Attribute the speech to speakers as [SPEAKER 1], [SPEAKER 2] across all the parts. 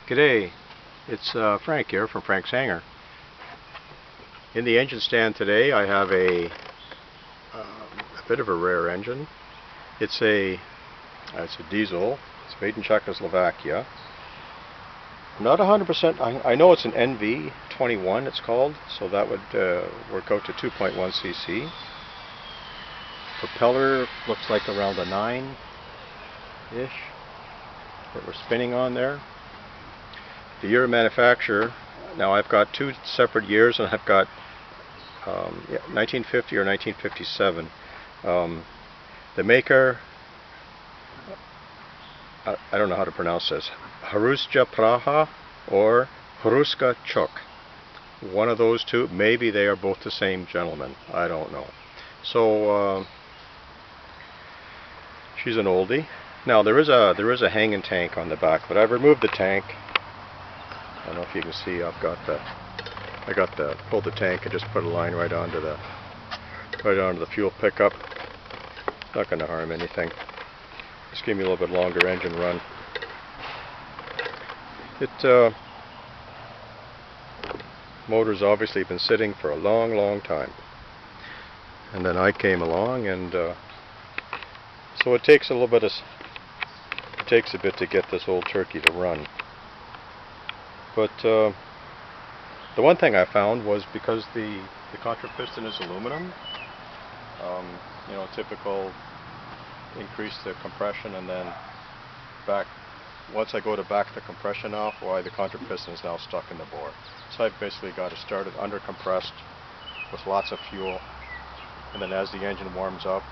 [SPEAKER 1] G'day, it's Frank here from Frank's Hangar. In the engine stand today I have a bit of a rare engine. It's a diesel. It's made in Czechoslovakia. Not 100%. I know it's an NV21 it's called, so that would work out to 2.1 cc. Propeller looks like around a 9-ish that we're spinning on there. The year of manufacture, now I've got two separate years, and I've got 1950 or 1957. The maker, I don't know how to pronounce this, Hrusja Praha or Hruska Choc. One of those two, maybe they are both the same gentleman, I don't know. So she's an oldie. Now there is a hanging tank on the back, but I've removed the tank. I don't know if you can see. Pulled the tank and just put a line right onto the fuel pickup. Not going to harm anything. Just give me a little bit longer engine run. Motor's obviously been sitting for a long time, and then I came along, and so it takes a bit to get this old turkey to run. But the one thing I found was, because the contra piston is aluminum, typical, increase the compression and then back. Once I go to back the compression off, why the contra piston is now stuck in the bore. So I've basically got to start it under compressed with lots of fuel, and then as the engine warms up,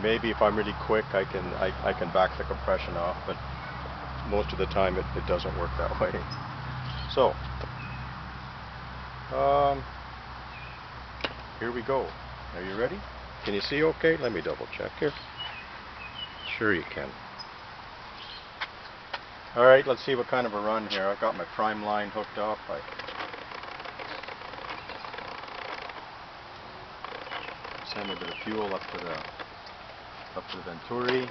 [SPEAKER 1] maybe if I'm really quick I can back the compression off, but most of the time it doesn't work that way. So here we go. Are you ready? Can you see okay? Let me double check here. Sure you can. Alright, let's see what kind of a run here. I've got my prime line hooked up. I send a bit of fuel up to the Venturi.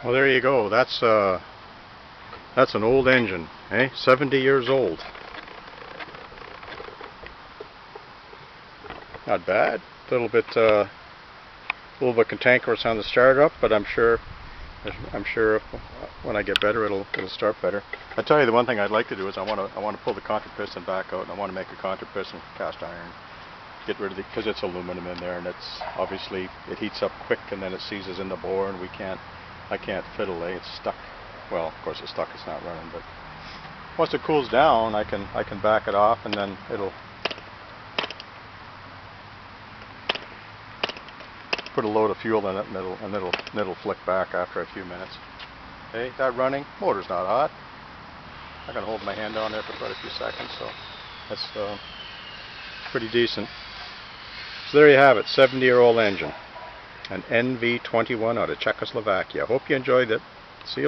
[SPEAKER 1] Well, there you go. That's an old engine, eh? 70 years old. Not bad. A little bit cantankerous on the startup, but I'm sure when I get better, it'll start better. I tell you, the one thing I'd like to do is I want to pull the contra piston back out, and I want to make a contra piston cast iron. Get rid of because it's aluminum in there, and it's obviously it heats up quick, and then it seizes in the bore, and I can't fiddle. It's stuck. Well, of course it's stuck. It's not running, but once it cools down, I can back it off, and then it'll put a load of fuel in it, and it'll flick back after a few minutes. Okay, that running. Motor's not hot. I can hold my hand on there for quite a few seconds, so that's pretty decent. So there you have it, 70-year-old engine, an NV21 out of Czechoslovakia. Hope you enjoyed it.